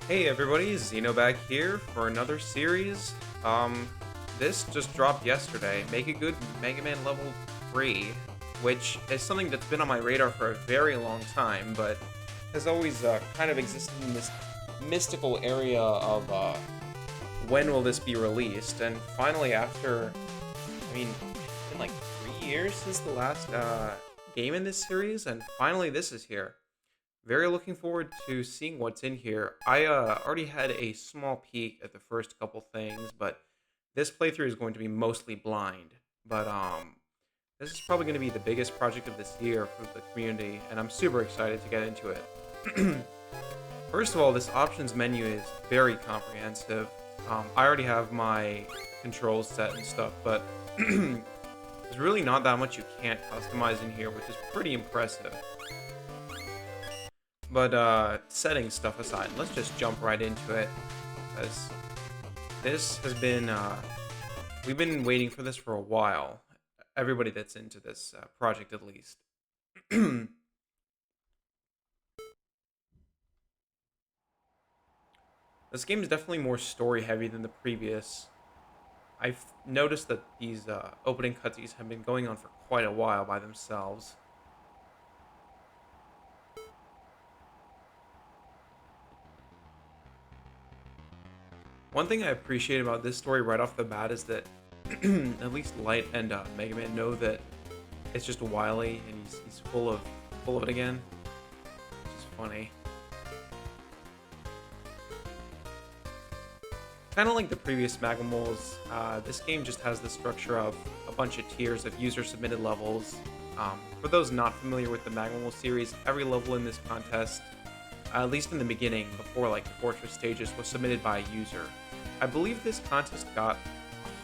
Hey everybody, Xeno back here for another series. This just dropped yesterday. Make a Good Mega Man Level 3, which is something that's been on my radar for a very long time, but has always kind of existed in this mystical area of when will this be released? And finally, after, it's been like 3 years since the last game in this series, and finally this is here. Very looking forward to seeing what's in here. I already had a small peek at the first couple things, but this playthrough is going to be mostly blind. But this is probably going to be the biggest project of this year for the community, and I'm super excited to get into it. First of all, this options menu is very comprehensive. I already have my controls set and stuff, but there's really not that much you can't customize in here, which is pretty impressive. But setting stuff aside, let's just jump right into it, because this has been, we've been waiting for this for a while. Everybody that's into this project, at least. This game is definitely more story-heavy than the previous. I've noticed that these opening cutscenes have been going on for quite a while by themselves. One thing I appreciate about this story right off the bat is that at least Light and Mega Man know that it's just Wily and he's full of it again, which is funny. Kind of like the previous MAGMMLs, this game just has the structure of a bunch of tiers of user-submitted levels. For those not familiar with the MAGMML series, every level in this contest, at least in the beginning, before like the Fortress stages, was submitted by a user. I believe this contest got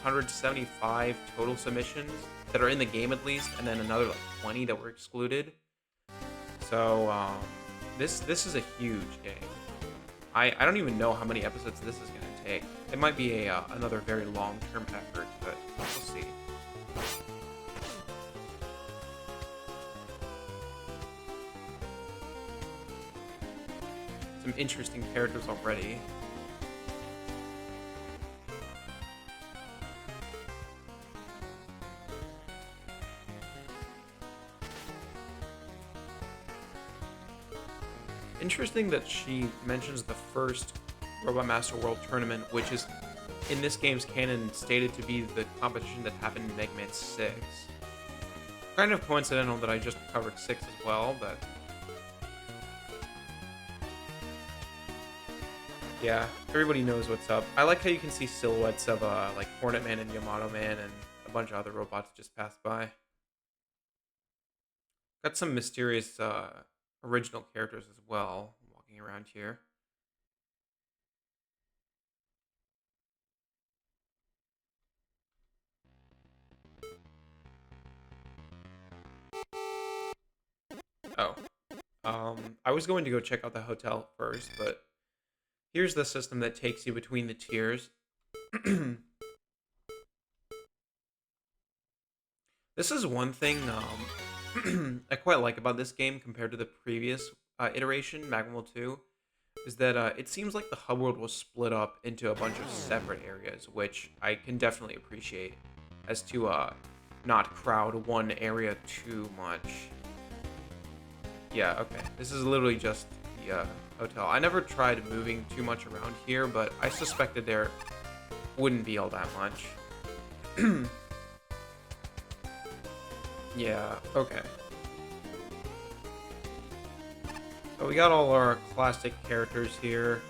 175 total submissions that are in the game at least, and then another like 20 that were excluded. So this is a huge game. I don't even know how many episodes this is going to take. It might be another very long-term effort, but we'll see. Some interesting characters already. Interesting that she mentions the first Robot Master World Tournament, which is in this game's canon stated to be the competition that happened in Mega Man 6. Kind of coincidental that I just covered 6 as well, but yeah, everybody knows what's up. I like how you can see silhouettes of like Hornet Man and Yamato Man and a bunch of other robots just passed by. Got some mysterious original characters as well walking around here. Oh. I was going to go check out the hotel first, but here's the system that takes you between the tiers. This is one thing I quite like about this game compared to the previous iteration, MAGMML 2, is that it seems like the hub world was split up into a bunch of separate areas, which I can definitely appreciate, as to not crowd one area too much. Yeah, okay. This is literally just the hotel. I never tried moving too much around here, but I suspected there wouldn't be all that much. Yeah, okay. So we got all our classic characters here.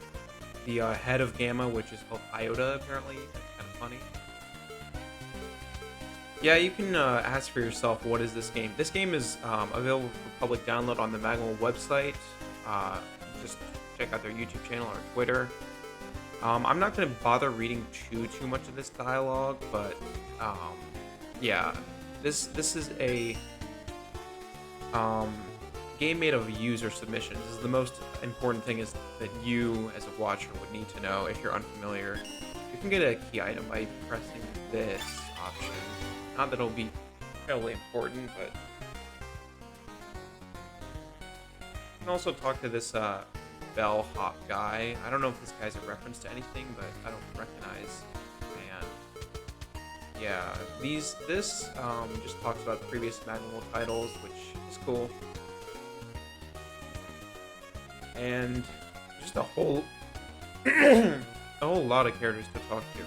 The head of Gamma, which is called Iota, apparently. That's kind of funny. Yeah, you can ask for yourself, what is this game? This game is available for public download on the MAGMML website. Just check out their YouTube channel or Twitter. I'm not going to bother reading too much of this dialogue, but yeah, this is a game made of user submissions. This is the most important thing is that you, as a watcher, would need to know if you're unfamiliar. You can get a key item by pressing this option. Not that it'll be incredibly important, but you can also talk to this bellhop guy. I don't know if this guy's a reference to anything, but I don't recognize. And yeah, this just talks about previous MAGMML titles, which is cool. And just a whole lot of characters to talk to.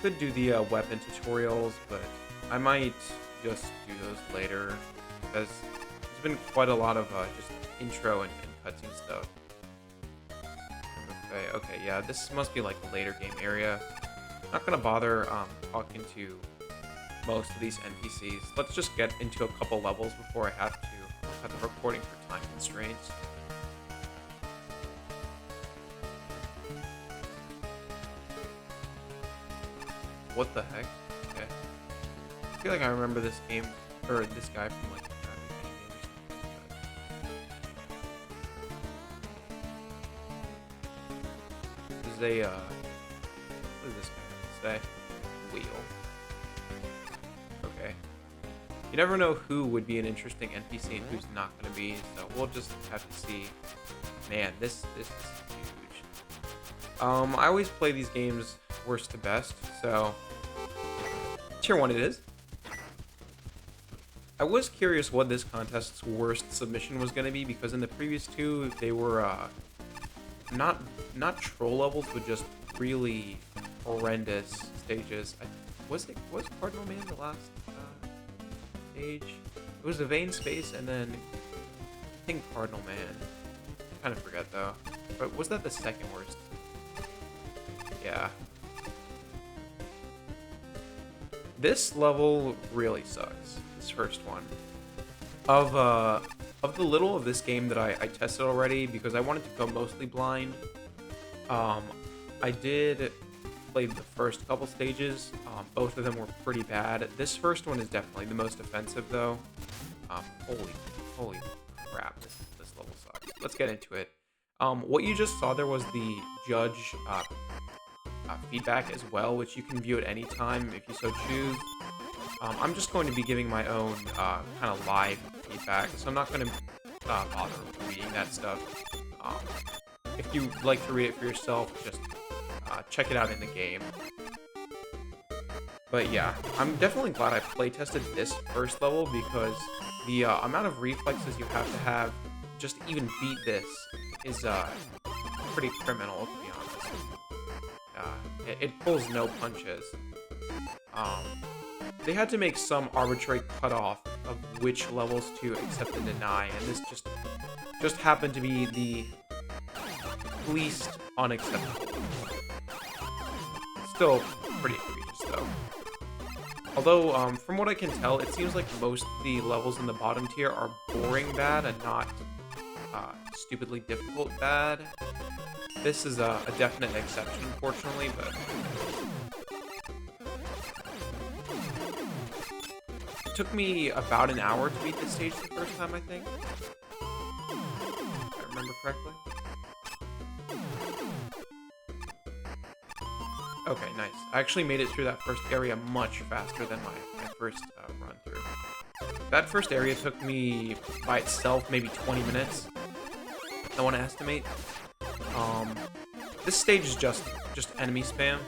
Could do the weapon tutorials, but I might just do those later because there's been quite a lot of just intro and cutscene stuff. Okay, yeah, this must be like the later game area. Not gonna bother talking to most of these NPCs. Let's just get into a couple levels before I have to cut the recording for time constraints. What the heck? Okay. I feel like I remember this game, or this guy from like the game or something. This is a, what does this guy have to say? Wheel. Okay. You never know who would be an interesting NPC and who's not going to be, so we'll just have to see. Man, this is huge. I always play these games worst to best, so tier 1 it is. I was curious what this contest's worst submission was going to be, because in the previous two, they were not troll levels, but just really horrendous stages. Was Cardinal Man the last stage? It was the Vein Space, and then I think Cardinal Man. I kind of forget though. But was that the second worst? Yeah. This level really sucks. This first one. Of the little of this game that I tested already, because I wanted to go mostly blind. I did play the first couple stages. Both of them were pretty bad. This first one is definitely the most offensive, though. Holy crap! This level sucks. Let's get into it. What you just saw there was the judge feedback as well, which you can view at any time if you so choose. I'm just going to be giving my own kind of live feedback, so I'm not going to bother reading that stuff. If you like to read it for yourself, just check it out in the game. But yeah, I'm definitely glad I playtested this first level, because the amount of reflexes you have just to even beat this is pretty criminal, to be honest. It pulls no punches. They had to make some arbitrary cutoff of which levels to accept and deny, and this just happened to be the least unacceptable. Still pretty egregious, though. Although, from what I can tell, it seems like most of the levels in the bottom tier are boring bad and not stupidly difficult bad. This is a definite exception, unfortunately, but it took me about an hour to beat this stage the first time, I think. If I remember correctly. Okay, nice. I actually made it through that first area much faster than my first run through. That first area took me, by itself, maybe 20 minutes, I want to estimate. This stage is just enemy spam.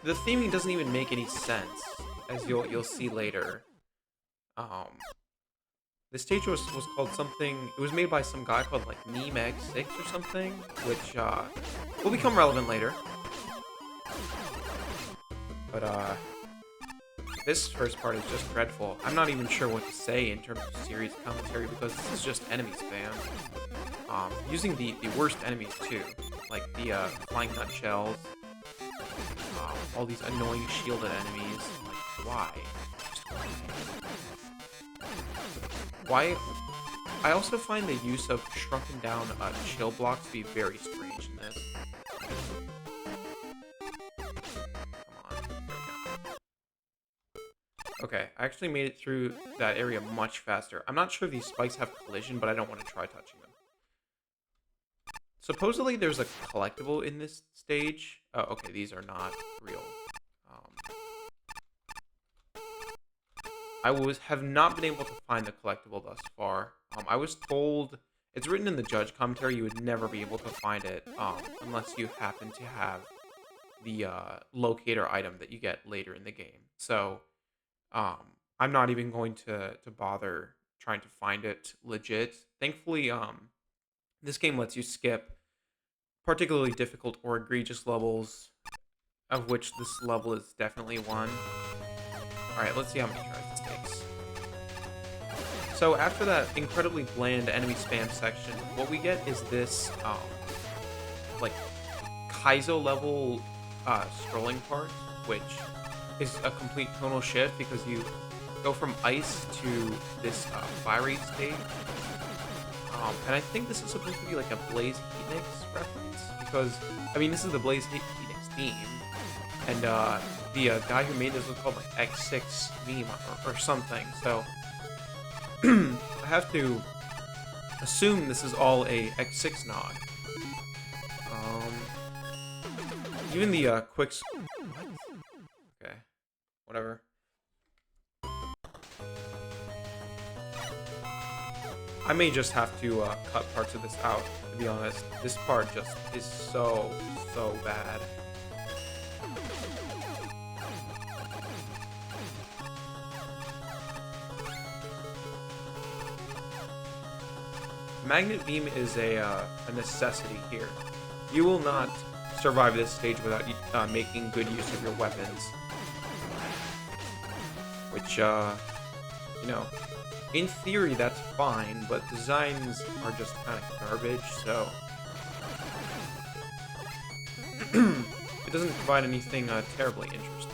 The theming doesn't even make any sense, as you'll see later. This stage was called something. It was made by some guy called like MAGMML or something, which will become relevant later. But this first part is just dreadful. I'm not even sure what to say in terms of series commentary because this is just enemy spam. Using the worst enemies too, like the flying nutshells, all these annoying shielded enemies. Like, why? Why? I also find the use of shrunken down chill blocks to be very strange in this. Come on. There we go. Okay, I actually made it through that area much faster. I'm not sure if these spikes have collision, but I don't want to try touching them. Supposedly there's a collectible in this stage. Oh, okay, these are not real. I have not been able to find the collectible thus far. I was told, it's written in the judge commentary, you would never be able to find it unless you happen to have the locator item that you get later in the game. So I'm not even going to bother trying to find it legit. Thankfully, this game lets you skip particularly difficult or egregious levels, of which this level is definitely one. Alright, let's see how many tries this takes. So after that incredibly bland enemy spam section, what we get is this, like, Kaizo level scrolling part, which is a complete tonal shift because you go from ice to this fiery stage. And I think this is supposed to be like a Blaze Heatnix reference, because, I mean, this is the Blaze Heatnix theme, and the guy who made this was called like X6 meme or something, so I have to assume this is all a X6 nod. Even the quick... What? Okay, whatever. I may just have to cut parts of this out, to be honest. This part just is so bad. Magnet Beam is a necessity here. You will not survive this stage without making good use of your weapons. Which, you know, in theory that's fine, but designs are just kind of garbage, so... it doesn't provide anything terribly interesting.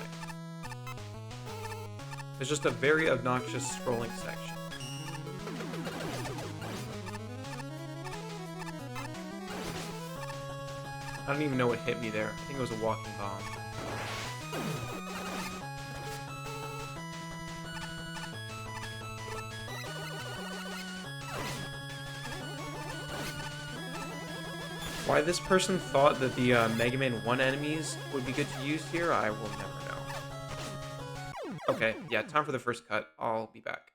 It's just a very obnoxious scrolling section. I don't even know what hit me there. I think it was a walking bomb. Why this person thought that the Mega Man 1 enemies would be good to use here, I will never know. Okay, yeah, time for the first cut. I'll be back.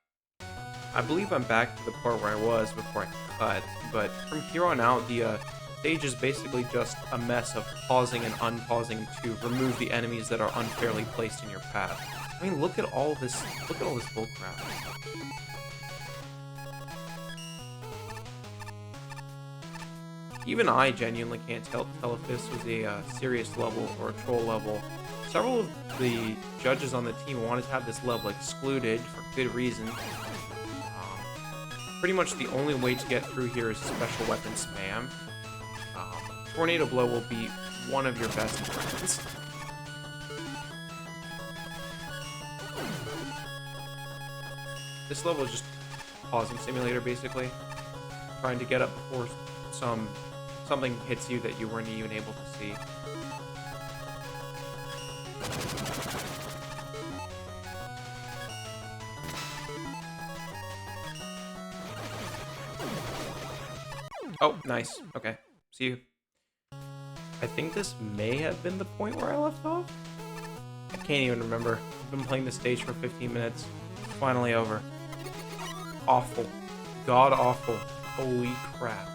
I believe I'm back to the part where I was before I cut, but from here on out, the stage is basically just a mess of pausing and unpausing to remove the enemies that are unfairly placed in your path. I mean, look at all this bullcrap. Even I genuinely can't tell if this was a serious level or a troll level. Several of the judges on the team wanted to have this level excluded for good reason. Pretty much the only way to get through here is special weapon spam. Tornado Blow will be one of your best friends. This level is just pausing simulator, basically. Trying to get up before something hits you that you weren't even able to see. Oh, nice. Okay. See you. I think this may have been the point where I left off. I can't even remember. I've been playing this stage for 15 minutes. It's finally over. Awful. God awful. Holy crap.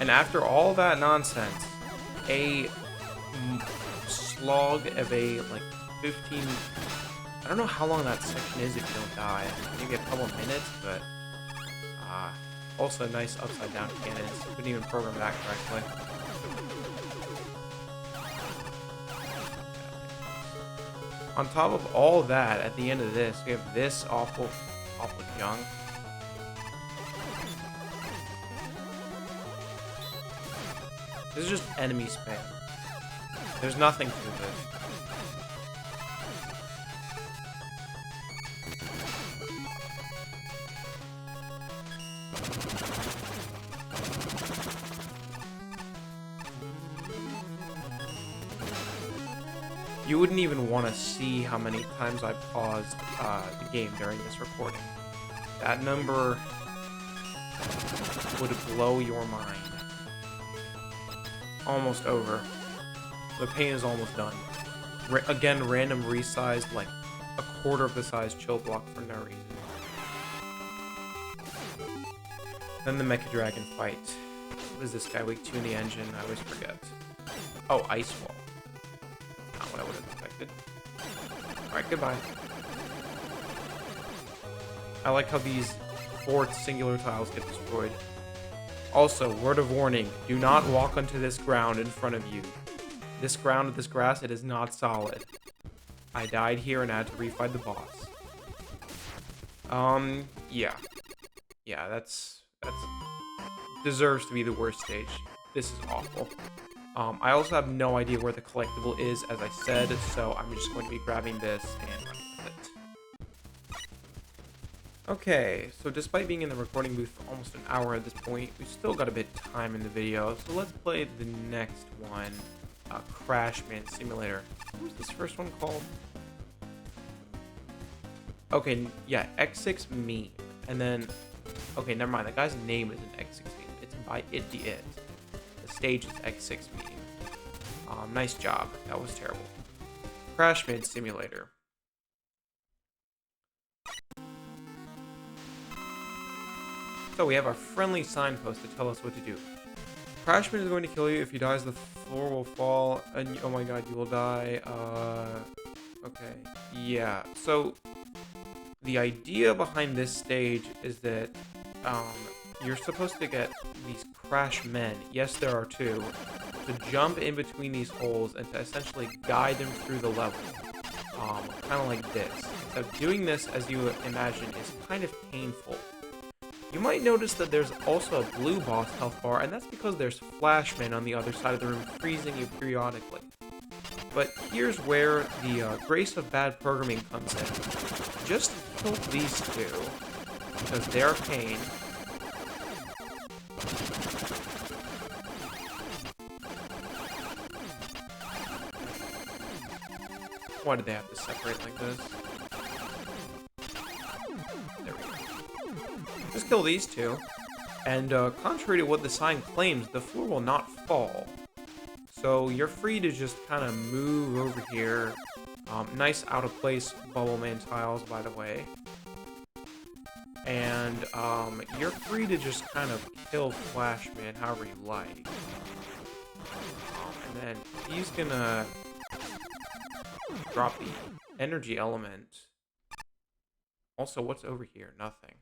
And after all that nonsense, a slog of a, like, 15... I don't know how long that section is if you don't die. Maybe a couple minutes, but... also nice upside down cannons. Couldn't even program that correctly. On top of all that, at the end of this, we have this awful junk. This is just enemy spam. There's nothing to this. You wouldn't even want to see how many times I paused the game during this recording. That number would blow your mind. Almost over. The pain is almost done. Again, random resized, like a quarter of the size chill block for no reason. Then the Mecha Dragon fight. What is this guy? Weak 2 in the engine. I always forget. Oh, Ice Wall. Not what I would have expected. Alright, goodbye. I like how these 4 singular tiles get destroyed. Also, word of warning, do not walk onto this ground in front of you. This ground with this grass, it is not solid. I died here and I had to refight the boss. Yeah. Yeah, that's deserves to be the worst stage. This is awful. I also have no idea where the collectible is, as I said, so I'm just going to be grabbing this and running with it. Okay, so despite being in the recording booth for almost an hour at this point, we've still got a bit of time in the video, so let's play the next one, CrashMan Simulator. What was this first one called? Okay, yeah, X6 Meme, and then, okay, never mind, the guy's name isn't X6 Meme, it's by It. The stage is X6 Meme. Nice job, that was terrible. CrashMan Simulator. So we have our friendly signpost to tell us what to do. CrashMan is going to kill you. If he dies, the floor will fall, and oh my god, you will die. Okay, yeah. So the idea behind this stage is that you're supposed to get these CrashMen. Yes, there are 2. To jump in between these holes and to essentially guide them through the level. Kind of like this. So doing this, as you imagine, is kind of painful. You might notice that there's also a blue boss health bar, and that's because there's Flashman on the other side of the room freezing you periodically. But here's where the grace of bad programming comes in. Just kill these 2, because they're a pain. Why did they have to separate like this? There we go. Just kill these 2. And contrary to what the sign claims, the floor will not fall. So you're free to just kind of move over here. Nice out of place Bubble Man tiles, by the way. And you're free to just kind of kill Flashman however you like. And then he's gonna drop the energy element. Also, what's over here? Nothing.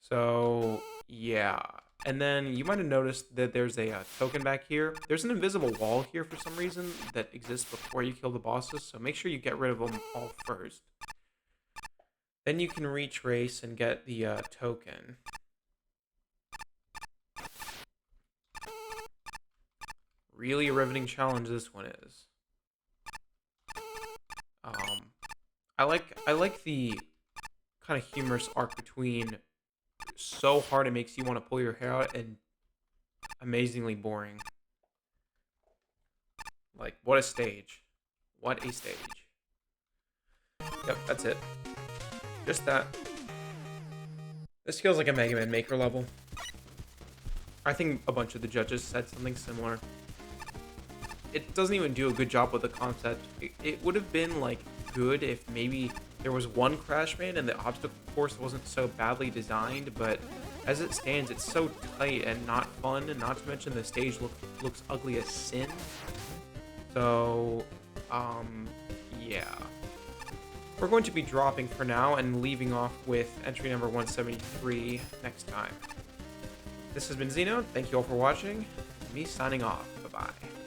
So, yeah. And then you might have noticed that there's a token back here. There's an invisible wall here for some reason that exists before you kill the bosses, so make sure you get rid of them all first. Then you can retrace and get the token. Really a riveting challenge this one is. I like the kind of humorous arc between so hard it makes you want to pull your hair out and amazingly boring. Like, what a stage. What a stage. Yep, that's it. Just that. This feels like a Mega Man Maker level. I think a bunch of the judges said something similar. It doesn't even do a good job with the concept. It would have been like good if maybe there was one CrashMan and the obstacle course wasn't so badly designed, but as it stands, it's so tight and not fun, and not to mention the stage looks ugly as sin. So, yeah. We're going to be dropping for now and leaving off with entry number 173 next time. This has been Xeno. Thank you all for watching. Me signing off. Bye-bye.